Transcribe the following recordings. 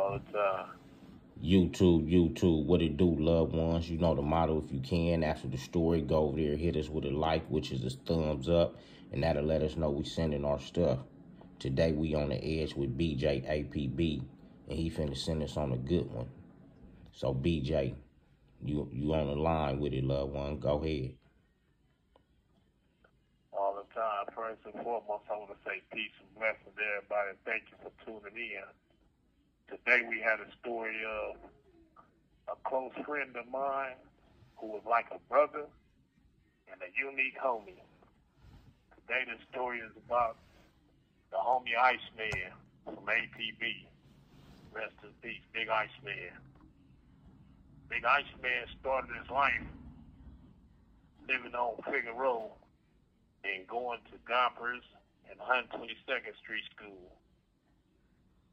all the time. YouTube, what it do, loved ones? You know the motto. If you can, after the story, go over there, hit us with a like, which is a thumbs up, and that'll let us know we sending our stuff. Today we on the edge with BJ APB, and he finna send us on a good one. So BJ, you on the line with it, loved one. Go ahead. All the time. First and foremost, I want to say peace and blessings to everybody. Thank you for tuning in. Today we had a story of a close friend of mine who was like a brother and a unique homie. Today the story is about the homie Ise Man from APB. Rest in peace, Big Ise Man. Big Ise Man started his life living on Figueroa and going to Gompers and 122nd Street School.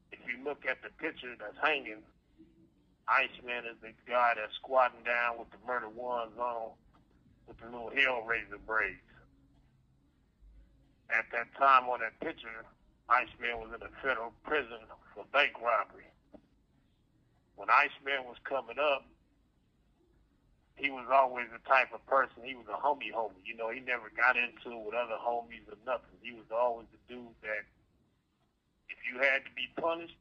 If you look at the picture that's hanging, Ise Man is the guy that's squatting down with the murder ones on with the little Hellraiser braids. At that time on that picture, Ise Man was in a federal prison for bank robbery. When Ise Man was coming up, he was always the type of person, he was a homie. You know, he never got into it with other homies or nothing. He was always the dude that if you had to be punished,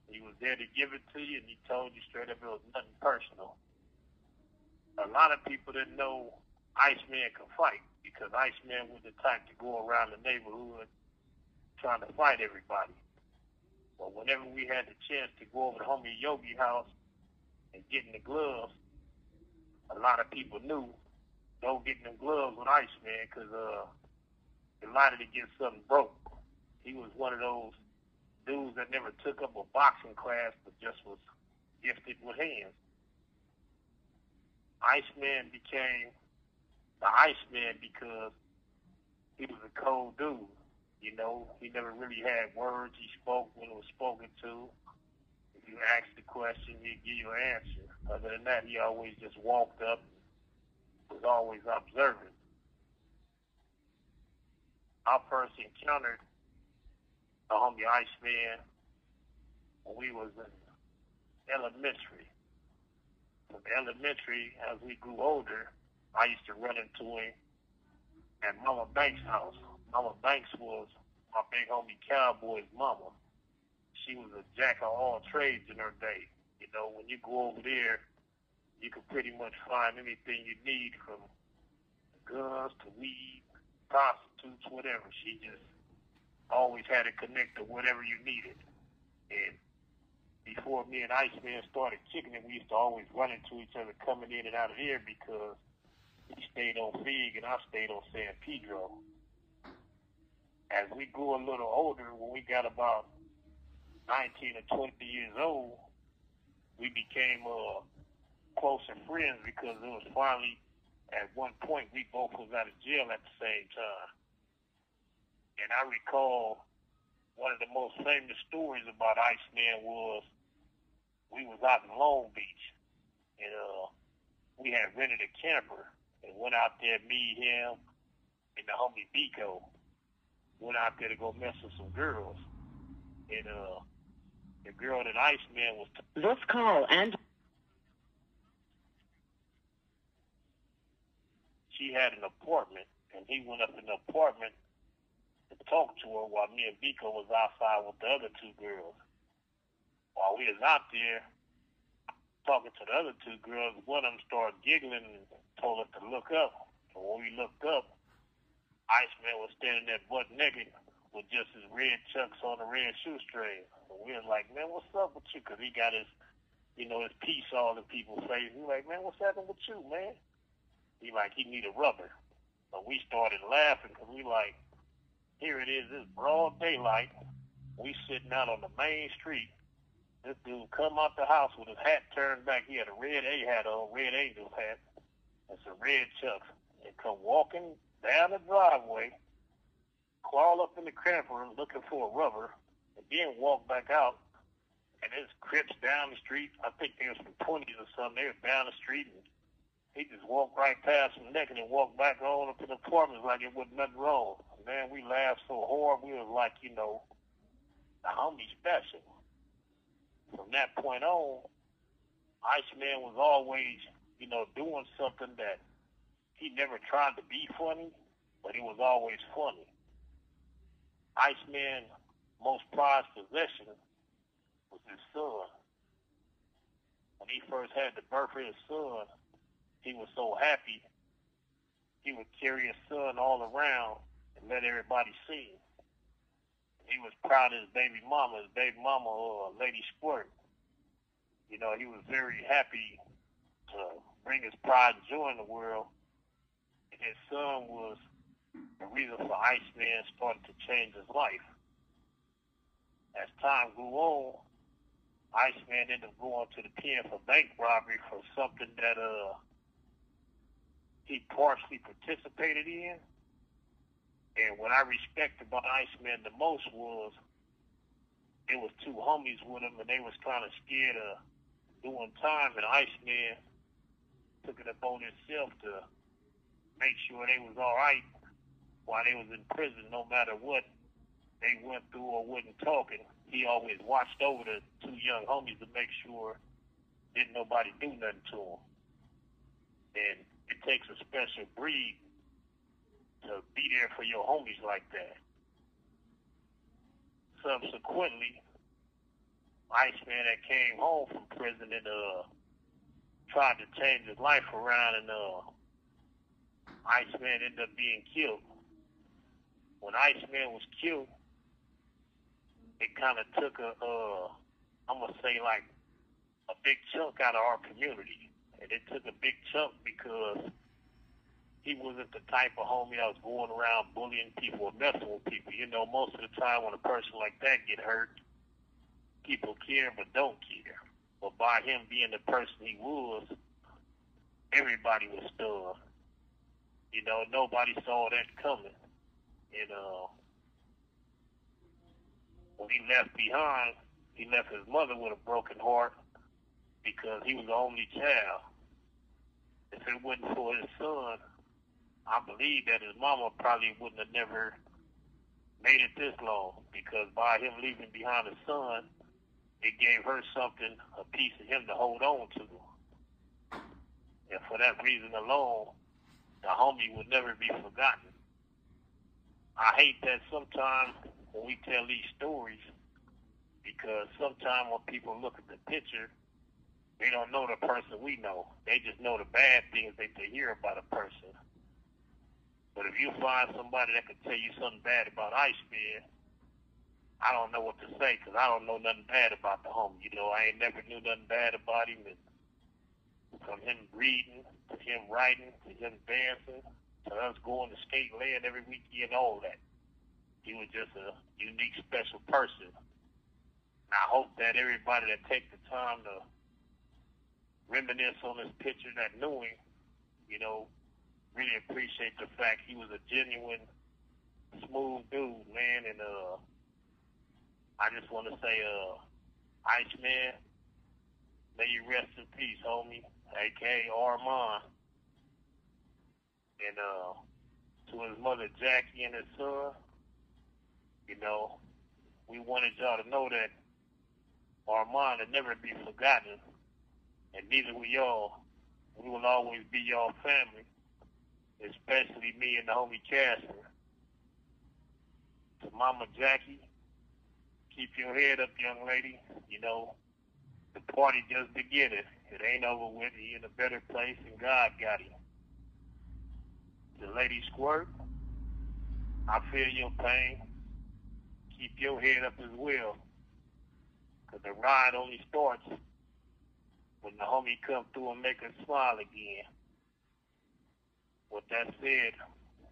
he was there to give it to you, and he told you straight up it was nothing personal. A lot of people didn't know Ise Man could fight because Ise Man was the type to go around the neighborhood trying to fight everybody. But whenever we had the chance to go over to homie Yogi's house and get in the gloves, a lot of people knew don't get in them gloves with Ise Man because you're liable to get something broke. He was one of those dudes that never took up a boxing class but just was gifted with hands. Ise Man became the Ise Man because he was a cold dude. You know, he never really had words. He spoke when it was spoken to. If you asked the question, he'd give you an answer. Other than that, he always just walked up and was always observant. I first encountered the homie Ise Man when we was in elementary. From elementary, as we grew older, I used to run into him at Mama Banks' house. Mama Banks was my big homie Cowboy's mama. She was a jack of all trades in her day. You know, when you go over there, you can pretty much find anything you need from guns to weed, prostitutes, whatever. She just always had to connect to whatever you needed. And before me and Ise Man started kicking it, we used to always run into each other coming in and out of here because he stayed on Fig and I stayed on San Pedro. As we grew a little older, when we got about 19 or 20 years old, we became closer friends because it was finally, at one point, we both was out of jail at the same time. And I recall one of the most famous stories about Ise Man was we was out in Long Beach, and we had rented a camper and went out there, me, him, and the homie Biko. Went out there to go mess with some girls. And the girl that Ise Man was... This call and... She had an apartment, and he went up in the apartment to talk to her while me and Biko was outside with the other two girls. While we was out there talking to the other two girls, one of them started giggling and told us to look up. And when we looked up, Ise Man was standing there butt naked with just his red chucks on the red shoestring. And we was like, man, what's up with you? Because he got his, you know, his piece all in people's face. We like, man, what's happening with you, man? He like, he need a rubber. So we started laughing because we like, here it is, it's broad daylight. We sitting out on the main street. This dude come out the house with his hat turned back. He had a red A hat on, red Angels hat, and some red chucks. And come walking down the driveway, crawl up in the camper looking for a rubber, and then walk back out. And there's Crips down the street. I think they was from 20s or something. They were down the street, and he just walked right past them naked and walked back on up to the apartments like it wasn't nothing wrong. Man, we laughed so hard. We was like, you know, the homie special. from that point on, Iceman was always, doing something that he never tried to be funny, but it was always funny. Iceman's most prized possession was his son. When he first had the birth of his son, he was so happy, he would carry his son all around and let everybody see him. He was proud of his baby mama, Lady Squirt. He was very happy to bring his pride and joy in the world. And his son was the reason for Iceman started to change his life. As time grew on, Iceman ended up going to the pen for bank robbery for something that he partially participated in. And what I respect about Iceman the most was it was two homies with him, and they was kind of scared of doing time, and Iceman took it upon himself to make sure they was all right while they was in prison, no matter what they went through or wasn't talking. He always watched over the two young homies to make sure didn't nobody do nothing to him. And it takes a special breed to be there for your homies like that. Subsequently, Iceman that came home from prison and tried to change his life around, and Iceman ended up being killed. When Iceman was killed, it kind of took I'm going to say like a big chunk out of our community. And it took a big chunk because he wasn't the type of homie that was going around bullying people or messing with people. Most of the time when a person like that get hurt, people care but don't care. But by him being the person he was, everybody was stunned. Nobody saw that coming. And when he left behind, he left his mother with a broken heart because he was the only child. If it wasn't for his son, I believe that his mama probably wouldn't have never made it this long, because by him leaving behind his son, it gave her something, a piece of him to hold on to. And for that reason alone, the homie would never be forgotten. I hate that sometimes when we tell these stories, because sometimes when people look at the picture, they don't know the person we know. They just know the bad things that they hear about a person. But if you find somebody that can tell you something bad about Iceman, I don't know what to say, because I don't know nothing bad about the homie. I ain't never knew nothing bad about him. And from him reading, to him writing, to him dancing, to us going to skate land every weekend, all that. He was just a unique, special person. And I hope that everybody that takes the time to reminisce on this picture that knew him, really appreciate the fact he was a genuine, smooth dude, man. And I just want to say, Iceman, may you rest in peace, homie, a.k.a. Armand. And to his mother, Jackie, and his son, we wanted y'all to know that Armand will never be forgotten, and neither will y'all. We will always be y'all family, especially me and the homie Casper. To Mama Jackie, keep your head up, young lady. The party just beginning. It ain't over with. He in a better place, and God got him. To Lady Squirt, I feel your pain. Keep your head up as well, because the ride only starts when the homie come through and make us smile again. With that said,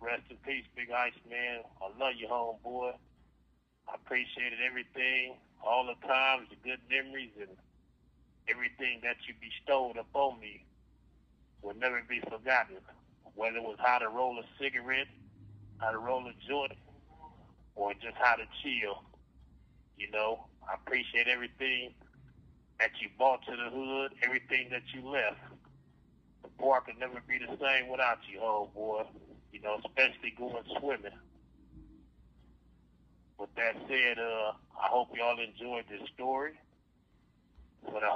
rest in peace, Big Ice Man. I love you, homeboy. I appreciated everything, all the times, the good memories, and everything that you bestowed upon me will never be forgotten. Whether it was how to roll a cigarette, how to roll a joint, or just how to chill. I appreciate everything that you brought to the hood, everything that you left. The park could never be the same without you, homeboy. Especially going swimming. With that said, I hope y'all enjoyed this story.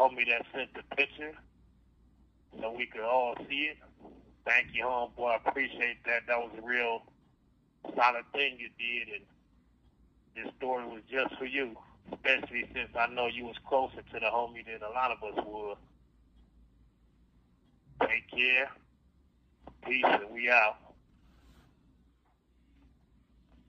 homie that sent the picture so we could all see it. Thank you, homeboy. I appreciate that. That was a real solid thing you did, and this story was just for you, especially since I know you was closer to the homie than a lot of us were. Take care. Peace, and we out.